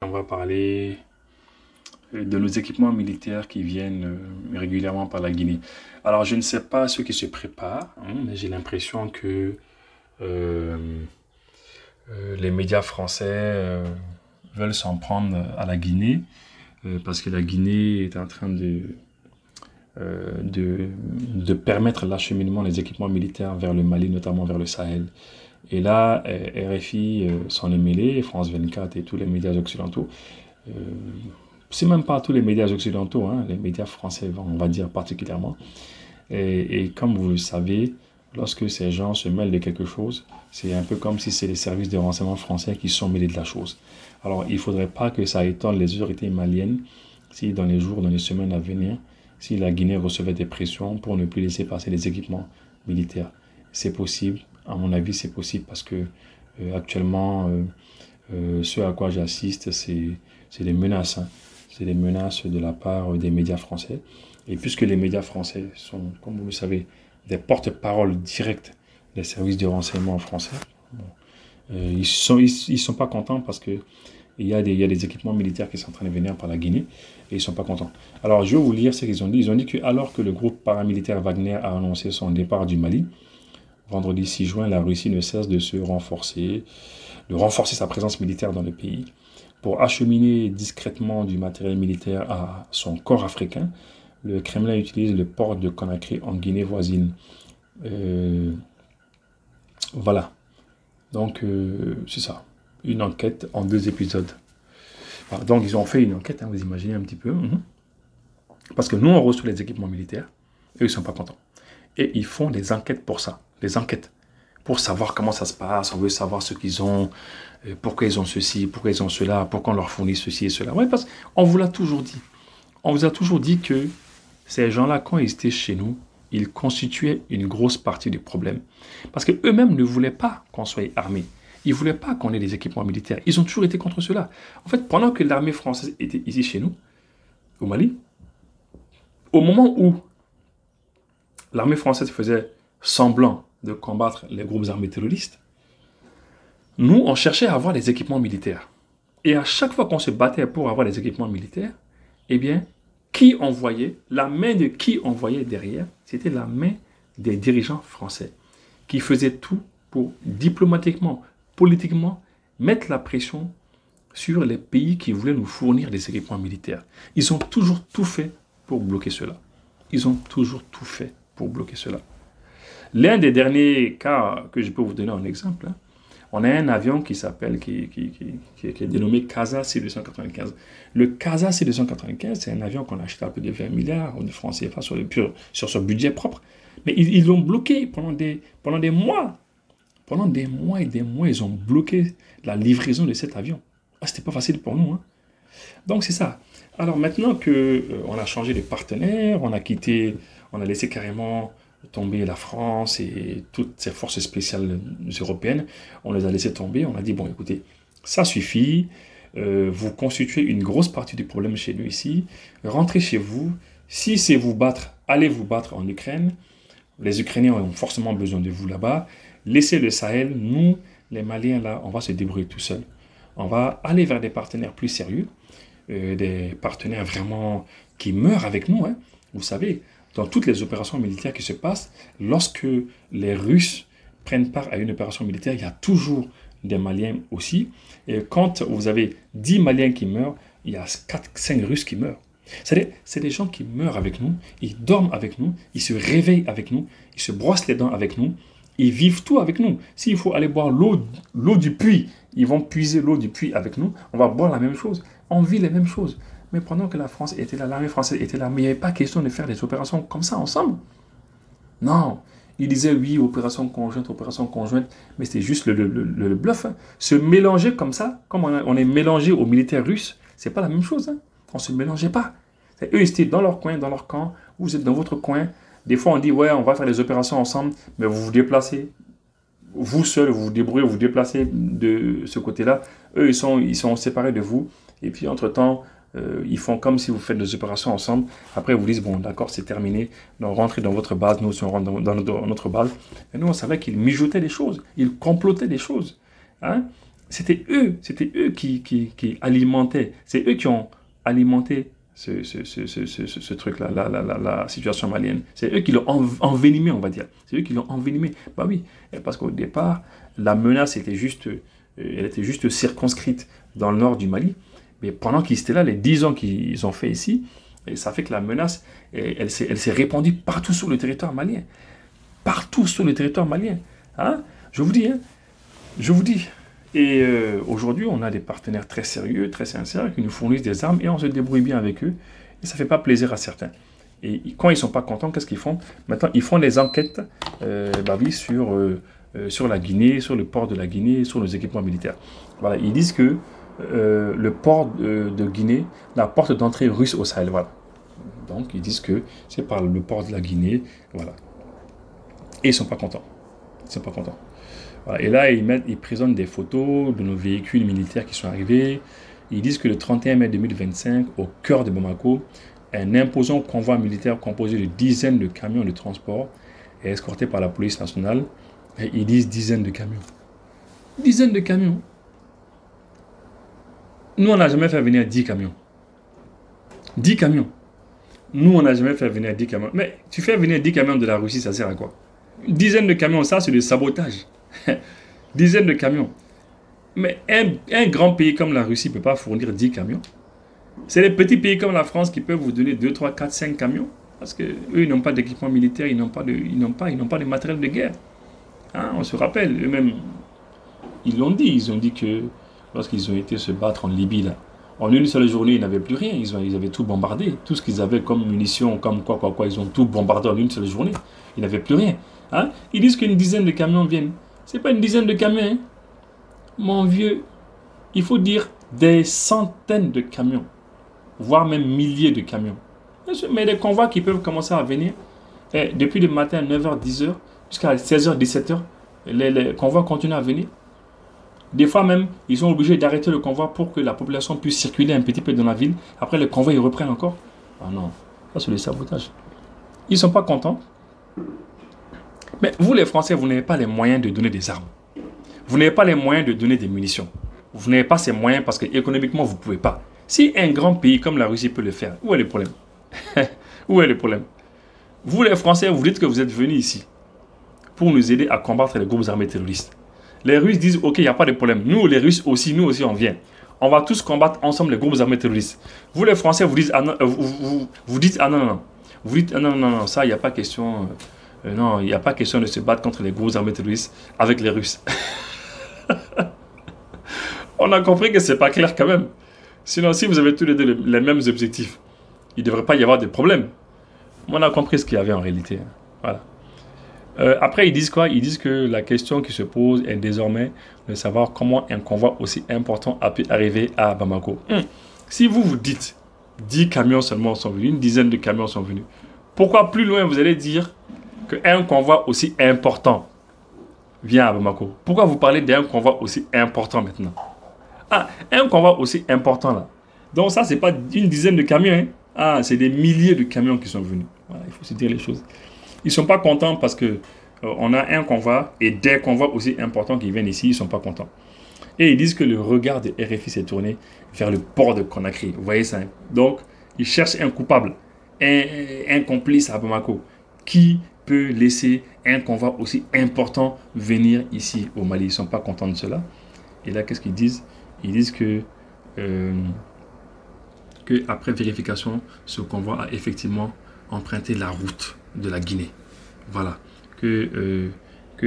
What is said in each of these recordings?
On va parler de nos équipements militaires qui viennent régulièrement par la Guinée. Alors, je ne sais pas ceux qui se préparent, mais j'ai l'impression que euh, les médias français veulent s'en prendre à la Guinée, parce que la Guinée est en train de permettre l'acheminement des équipements militaires vers le Mali, notamment vers le Sahel. Et là, RFI s'en est mêlé, France 24 et tous les médias occidentaux. Euh, c'est même pas tous les médias occidentaux, hein, les médias français, on va dire particulièrement. Et comme vous le savez, lorsque ces gens se mêlent de quelque chose, c'est un peu comme si c'est les services de renseignement français qui sont mêlés de la chose. Alors, il ne faudrait pas que ça étonne les autorités maliennes si dans les jours, dans les semaines à venir, si la Guinée recevait des pressions pour ne plus laisser passer les équipements militaires. C'est possible, à mon avis, c'est possible parce que actuellement, ce à quoi j'assiste, c'est des menaces. Hein. C'est des menaces de la part des médias français. Et puisque les médias français sont, comme vous le savez, des porte-paroles directs des services de renseignement français, bon, ils sont pas contents parce que il y a des équipements militaires qui sont en train de venir par la Guinée et ils ne sont pas contents. Alors, je vais vous lire ce qu'ils ont dit. Ils ont dit que alors que le groupe paramilitaire Wagner a annoncé son départ du Mali, vendredi 6 juin, la Russie ne cesse de renforcer sa présence militaire dans le pays. Pour acheminer discrètement du matériel militaire à son corps africain, le Kremlin utilise le port de Conakry en Guinée voisine. Voilà. Donc, c'est ça. Une enquête en 2 épisodes. Voilà. Donc, ils ont fait une enquête, hein, vous imaginez un petit peu. Parce que nous, on reçoit les équipements militaires. Eux, ils ne sont pas contents. Et ils font des enquêtes pour ça. Des enquêtes. Pour savoir comment ça se passe. On veut savoir ce qu'ils ont. Pourquoi ils ont ceci. Pourquoi ils ont cela. Pourquoi on leur fournit ceci et cela. Oui, parce qu'on vous l'a toujours dit. On vous a toujours dit que ces gens-là, quand ils étaient chez nous, ils constituaient une grosse partie du problème. Parce qu'eux-mêmes ne voulaient pas qu'on soit armés. Ils ne voulaient pas qu'on ait des équipements militaires. Ils ont toujours été contre cela. En fait, pendant que l'armée française était ici chez nous, au Mali, au moment où l'armée française faisait semblant de combattre les groupes armés terroristes, nous, on cherchait à avoir des équipements militaires. Et à chaque fois qu'on se battait pour avoir des équipements militaires, eh bien, qui envoyait, la main de qui envoyait derrière, c'était la main des dirigeants français, qui faisaient tout pour diplomatiquement, politiquement, mettre la pression sur les pays qui voulaient nous fournir des équipements militaires. Ils ont toujours tout fait pour bloquer cela. Ils ont toujours tout fait pour bloquer cela. L'un des derniers cas que je peux vous donner en exemple, hein, on a un avion qui s'appelle, qui est dénommé CASA C-295. Le CASA C-295, c'est un avion qu'on a acheté à peu de 20 milliards de francs CFA sur son budget propre. Mais ils l'ont bloqué pendant des mois. Pendant des mois et des mois, ils ont bloqué la livraison de cet avion. Ah, c'était pas facile pour nous. Hein. Donc c'est ça. Alors maintenant que on a changé de partenaire, on a laissé carrément tomber la France et toutes ces forces spéciales européennes, on les a laissés tomber, on a dit, bon écoutez, ça suffit, vous constituez une grosse partie du problème chez nous ici, rentrez chez vous, si c'est vous battre, allez vous battre en Ukraine, les Ukrainiens ont forcément besoin de vous là-bas, laissez le Sahel, nous, les Maliens là, on va se débrouiller tout seuls. On va aller vers des partenaires plus sérieux, des partenaires vraiment qui meurent avec nous, hein. Vous savez, dans toutes les opérations militaires qui se passent, lorsque les Russes prennent part à une opération militaire, il y a toujours des Maliens aussi. Et quand vous avez 10 Maliens qui meurent, il y a 4-5 Russes qui meurent. C'est des gens qui meurent avec nous, ils dorment avec nous, ils se réveillent avec nous, ils se brossent les dents avec nous, ils vivent tout avec nous. S'il faut aller boire l'eau du puits, ils vont puiser l'eau du puits avec nous, on va boire la même chose, on vit les mêmes choses. Mais pendant que la France était là, l'armée française était là, mais il n'y avait pas question de faire des opérations comme ça ensemble. Non, ils disaient oui, opération conjointe, mais c'était juste le bluff. Hein. Se mélanger comme ça, comme on est mélangé aux militaires russes, c'est pas la même chose. Hein. On ne se mélangeait pas. Eux, ils étaient dans leur coin, dans leur camp, vous êtes dans votre coin. Des fois, on dit, ouais, on va faire des opérations ensemble, mais vous vous déplacez. Vous seuls, vous vous débrouillez, vous vous déplacez de ce côté-là. Eux, ils sont séparés de vous. Et puis, entre-temps, ils font comme si vous faites des opérations ensemble. Après, ils vous disent, bon, d'accord, c'est terminé. Donc, rentrez dans votre base. Nous aussi, on rentre dans notre base. Et nous, on savait qu'ils mijotaient des choses. Ils complotaient des choses. Hein? C'était eux qui alimentaient, c'est eux qui ont alimenté ce truc-là, la situation malienne. C'est eux qui l'ont envenimé, on va dire. C'est eux qui l'ont envenimé. Bah oui, parce qu'au départ, la menace était juste, elle était juste circonscrite dans le nord du Mali. Mais pendant qu'ils étaient là, les 10 ans qu'ils ont fait ici, et ça fait que la menace, elle s'est répandue partout sur le territoire malien. Partout sur le territoire malien. Hein? Je vous dis, hein? Je vous dis. Et aujourd'hui, on a des partenaires très sérieux, très sincères, qui nous fournissent des armes et on se débrouille bien avec eux. Et ça ne fait pas plaisir à certains. Et quand ils ne sont pas contents, qu'est-ce qu'ils font? Maintenant, ils font des enquêtes sur la Guinée, sur le port de la Guinée, sur nos équipements militaires. Voilà, ils disent que le port de Guinée, la porte d'entrée russe au Sahel, voilà. Donc, ils disent que c'est par le port de la Guinée, voilà. Et ils ne sont pas contents. Ils ne sont pas contents. Voilà. Et là, ils présentent des photos de nos véhicules militaires qui sont arrivés. Ils disent que le 31 mai 2025, au cœur de Bamako, un imposant convoi militaire composé de dizaines de camions de transport est escorté par la police nationale. Et ils disent dizaines de camions. Dizaines de camions. Nous, on n'a jamais fait venir 10 camions. 10 camions. Nous, on n'a jamais fait venir 10 camions. Mais tu fais venir 10 camions de la Russie, ça sert à quoi? Une dizaine de camions, ça, c'est du sabotage. Dizaines de camions. Mais un grand pays comme la Russie ne peut pas fournir 10 camions. C'est les petits pays comme la France qui peuvent vous donner 2, 3, 4, 5 camions. Parce qu'eux, ils n'ont pas d'équipement militaire, ils n'ont pas de matériel de guerre. Hein, on se rappelle, eux-mêmes, ils l'ont dit. Ils ont dit que lorsqu'ils ont été se battre en Libye, là, en une seule journée, ils n'avaient plus rien. Ils avaient tout bombardé. Tout ce qu'ils avaient comme munitions, comme quoi, ils ont tout bombardé en une seule journée. Ils n'avaient plus rien. Hein? Ils disent qu'une dizaine de camions viennent. Ce n'est pas une dizaine de camions. Hein? Mon vieux, il faut dire des centaines de camions, voire même milliers de camions. Mais des convois qui peuvent commencer à venir. Et depuis le matin, 9h, 10h, jusqu'à 16h, 17h, les convois continuent à venir. Des fois même, ils sont obligés d'arrêter le convoi pour que la population puisse circuler un petit peu dans la ville. Après, le convoi, ils reprennent encore. Ah non, ça c'est le sabotage. Ils ne sont pas contents. Mais vous, les Français, vous n'avez pas les moyens de donner des armes. Vous n'avez pas les moyens de donner des munitions. Vous n'avez pas ces moyens parce que économiquement, vous ne pouvez pas. Si un grand pays comme la Russie peut le faire, où est le problème? Où est le problème? Vous, les Français, vous dites que vous êtes venus ici pour nous aider à combattre les groupes armés terroristes. Les Russes disent, ok, il n'y a pas de problème. Nous, les Russes aussi, on vient. On va tous combattre ensemble les groupes armés terroristes. Vous, les Français, vous dites, ah non, vous dites, ah non, non. Vous dites, ah non, non, non, ça, il n'y a pas question... non, il n'y a pas question de se battre contre les groupes armés terroristes avec les Russes. On a compris que ce n'est pas clair quand même. Sinon, si vous avez tous les deux les mêmes objectifs, il ne devrait pas y avoir de problème. On a compris ce qu'il y avait en réalité. Voilà. Après, ils disent quoi? Ils disent que la question qui se pose est désormais de savoir comment un convoi aussi important a pu arriver à Bamako. Si vous vous dites 10 camions seulement sont venus, une dizaine de camions sont venus, pourquoi plus loin vous allez dire qu'un convoi aussi important vient à Bamako? Pourquoi vous parlez d'un convoi aussi important maintenant? Ah, un convoi aussi important là. Donc ça, c'est pas une dizaine de camions. Hein. Ah, c'est des milliers de camions qui sont venus. Voilà, il faut se dire les choses. Ils ne sont pas contents parce que on a un convoi et des convois aussi importants qui viennent ici, ils ne sont pas contents. Et ils disent que le regard de RFI s'est tourné vers le port de Conakry. Vous voyez ça? Hein? Donc, ils cherchent un coupable, un complice à Bamako. Qui peut laisser un convoi aussi important venir ici au Mali? Ils ne sont pas contents de cela. Et là, qu'est-ce qu'ils disent? Ils disent que après vérification, ce convoi a effectivement emprunté la route de la Guinée. Voilà. Que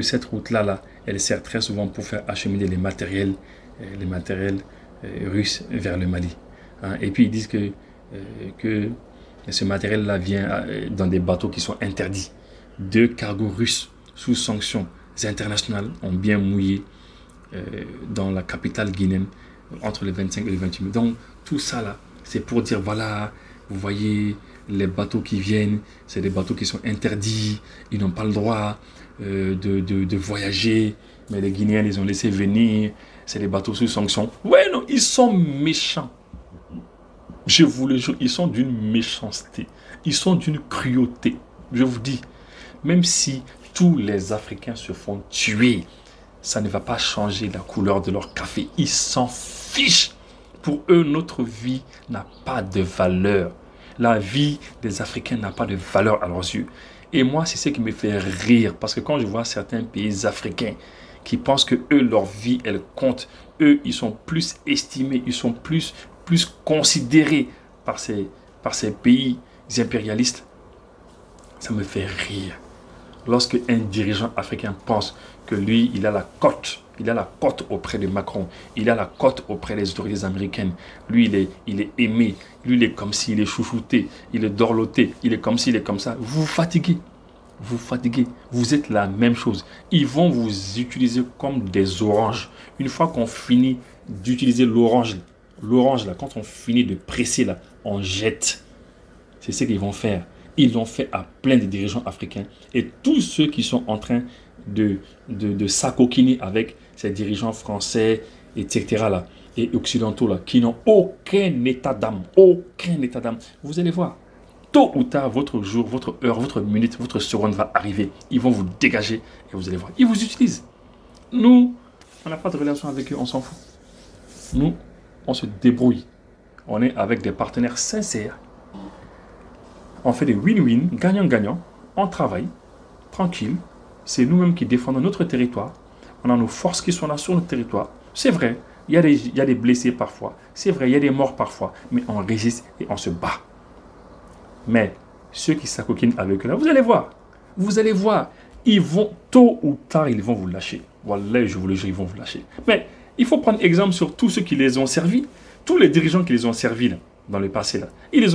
cette route-là, elle sert très souvent pour faire acheminer les matériels russes vers le Mali. Hein? Et puis ils disent que ce matériel-là vient dans des bateaux qui sont interdits. 2 cargos russes sous sanctions internationales ont bien mouillé dans la capitale guinéenne entre le 25 et le 28 mai. Donc tout ça là, c'est pour dire voilà, vous voyez les bateaux qui viennent, c'est des bateaux qui sont interdits, ils n'ont pas le droit de voyager, mais les Guinéens les ont laissés venir, c'est des bateaux sous sanctions. Ouais non, ils sont méchants. Je vous le jure, ils sont d'une méchanceté, ils sont d'une cruauté. Je vous dis, même si tous les Africains se font tuer, ça ne va pas changer la couleur de leur café. Ils s'en fichent. Pour eux, notre vie n'a pas de valeur. La vie des Africains n'a pas de valeur à leurs yeux. Et moi, c'est ce qui me fait rire. Parce que quand je vois certains pays africains qui pensent que eux, leur vie, elle compte. Eux, ils sont plus estimés, ils sont plus considérés par ces pays impérialistes. Ça me fait rire. Lorsque un dirigeant africain pense que lui, il a la cote auprès de Macron, il a la cote auprès des autorités américaines, lui, il est aimé, lui, il est comme s'il est chouchouté, il est dorloté, il est comme s'il est comme ça. Vous vous fatiguez, vous êtes la même chose. Ils vont vous utiliser comme des oranges. Une fois qu'on finit d'utiliser l'orange là, quand on finit de presser là, on jette. C'est ce qu'ils vont faire. Ils l'ont fait à plein de dirigeants africains. Et tous ceux qui sont en train de s'acoquiner avec ces dirigeants français, etc. là, et occidentaux là, qui n'ont aucun état d'âme. Aucun état d'âme. Vous allez voir. Tôt ou tard, votre jour, votre heure, votre minute, votre seconde va arriver. Ils vont vous dégager et vous allez voir. Ils vous utilisent. Nous, on n'a pas de relation avec eux, on s'en fout. Nous, on se débrouille. On est avec des partenaires sincères. On fait des win-win, gagnant-gagnant. On travaille, tranquille. C'est nous-mêmes qui défendons notre territoire. On a nos forces qui sont là sur notre territoire. C'est vrai, il y a des blessés parfois. C'est vrai, il y a des morts parfois. Mais on résiste et on se bat. Mais ceux qui s'acoquinent avec eux là, vous allez voir. Ils vont, tôt ou tard, ils vont vous lâcher. Wallah, je vous le jure, ils vont vous lâcher. Mais il faut prendre exemple sur tous ceux qui les ont servis. Tous les dirigeants qui les ont servis là, dans le passé, là, ils les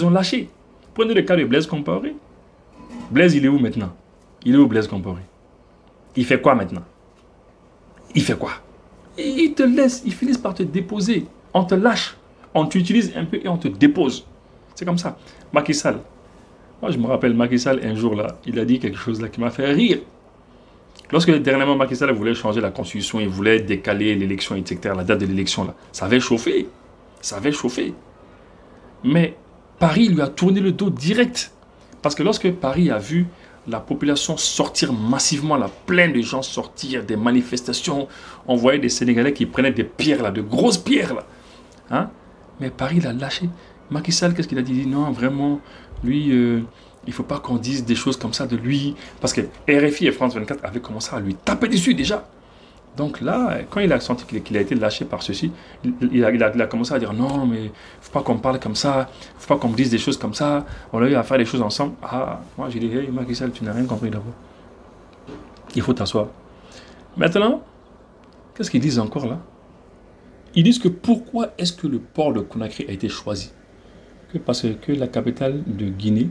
ont lâchés. Prenez le cas de Blaise Compaoré. Blaise, il est où maintenant? Il est où Blaise Compaoré? Il fait quoi maintenant? Il fait quoi? Ils te laissent, ils finissent par te déposer. On te lâche, on t'utilise un peu et on te dépose. C'est comme ça. Macky Sall. Moi, je me rappelle, Macky Sall, un jour, là, il a dit quelque chose là qui m'a fait rire. Lorsque dernièrement Macky Sall voulait changer la constitution, il voulait décaler l'élection, etc., la date de l'élection, là, ça avait chauffé. Ça avait chauffé. Mais Paris lui a tourné le dos direct. Parce que lorsque Paris a vu la population sortir massivement, là, plein de gens sortir, des manifestations, on voyait des Sénégalais qui prenaient des pierres, là, de grosses pierres. Là. Hein? Mais Paris l'a lâché. Macky Sall, qu'est-ce qu'il a dit? Il dit non, vraiment, lui, il ne faut pas qu'on dise des choses comme ça de lui. Parce que RFI et France 24 avaient commencé à lui taper dessus déjà. Donc là, quand il a senti qu'il a été lâché par ceci, il a commencé à dire non, mais il ne faut pas qu'on parle comme ça, il ne faut pas qu'on me dise des choses comme ça, on a eu à faire des choses ensemble. Ah, moi j'ai dit, hey Macky Sall, tu n'as rien compris d'abord. Il faut t'asseoir. Maintenant, qu'est-ce qu'ils disent encore là? Ils disent que pourquoi est-ce que le port de Conakry a été choisi? Parce que la capitale de Guinée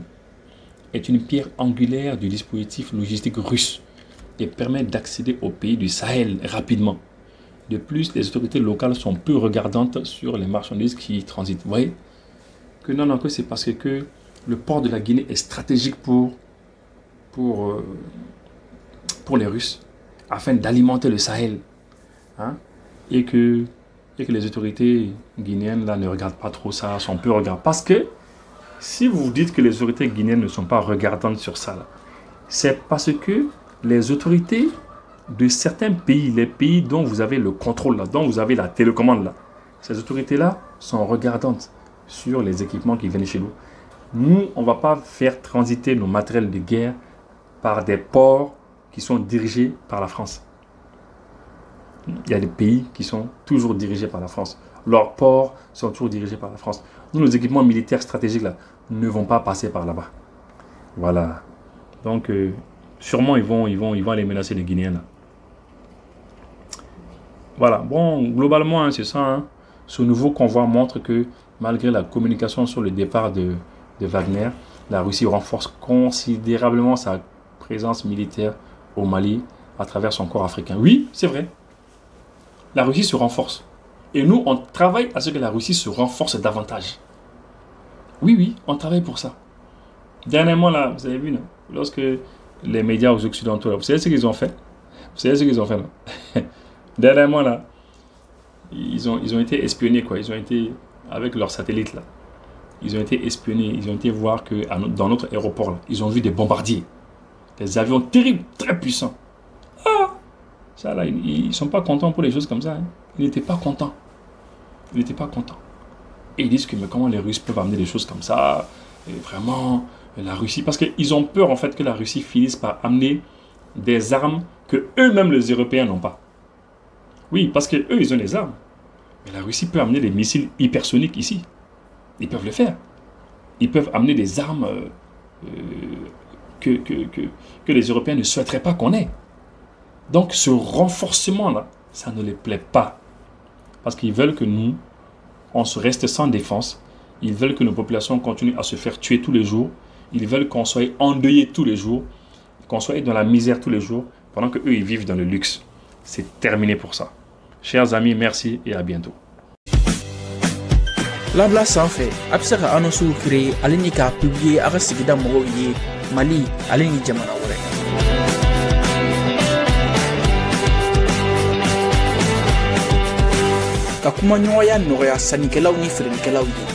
est une pierre angulaire du dispositif logistique russe et permet d'accéder au pays du Sahel rapidement. De plus, les autorités locales sont peu regardantes sur les marchandises qui transitent. Vous voyez que non, que c'est parce que le port de la Guinée est stratégique pour les Russes, afin d'alimenter le Sahel. Hein? Et que les autorités guinéennes là, ne regardent pas trop ça, sont peu regardantes. Parce que si vous dites que les autorités guinéennes ne sont pas regardantes sur ça, c'est parce que les autorités de certains pays, les pays dont vous avez le contrôle, là, dont vous avez la télécommande, là, ces autorités-là sont regardantes sur les équipements qui viennent chez nous. Nous, on ne va pas faire transiter nos matériels de guerre par des ports qui sont dirigés par la France. Il y a des pays qui sont toujours dirigés par la France. Leurs ports sont toujours dirigés par la France. Nous, nos équipements militaires stratégiques là, ne vont pas passer par là-bas. Voilà. Donc, sûrement, ils vont aller menacer les Guinéens. Là. Voilà. Bon, globalement, hein, c'est ça. Hein. Ce nouveau convoi montre que malgré la communication sur le départ de Wagner, la Russie renforce considérablement sa présence militaire au Mali à travers son corps africain. Oui, c'est vrai. La Russie se renforce. Et nous, on travaille à ce que la Russie se renforce davantage. Oui, on travaille pour ça. Dernièrement, là, vous avez vu, là, lorsque les médias aux occidentaux, là, vous savez ce qu'ils ont fait? Là? Dernièrement, là, ils ont été espionnés, quoi. Ils ont été, avec leurs satellites, là, ils ont été espionnés. Ils ont été voir que dans notre aéroport, là, ils ont vu des bombardiers. Des avions terribles, très puissants. Ah! Ça, là, ils ne sont pas contents pour les choses comme ça. Hein. Ils n'étaient pas contents. Ils n'étaient pas contents. Et ils disent que mais comment les Russes peuvent amener des choses comme ça? Et vraiment, la Russie... Parce qu'ils ont peur, en fait, que la Russie finisse par amener des armes que eux-mêmes, les Européens, n'ont pas. Oui, parce qu'eux, ils ont des armes. Mais la Russie peut amener des missiles hypersoniques ici. Ils peuvent le faire. Ils peuvent amener des armes que les Européens ne souhaiteraient pas qu'on ait. Donc, ce renforcement-là, ça ne les plaît pas. Parce qu'ils veulent que nous, on se reste sans défense. Ils veulent que nos populations continuent à se faire tuer tous les jours. Ils veulent qu'on soit endeuillés tous les jours. Qu'on soit dans la misère tous les jours. Pendant qu'eux, ils vivent dans le luxe. C'est terminé pour ça. Chers amis, merci et à bientôt. Labla sanfɛ a bɛ se ka annonces créer ale ni k'a publier a ka sigida mɔgɔw ye Mali ale ni jamana wɛrɛ. Ka kumaɲɔgɔnya nɔgɔya sannikɛlaw ni feerelikɛlaw ye.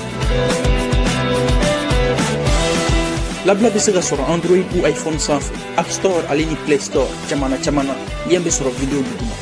Labla bɛ se ka sɔrɔ Android ou iPhone sanfɛ, App Store ale ni Play Store jamana caman na yen bɛ sɔrɔ video duguma.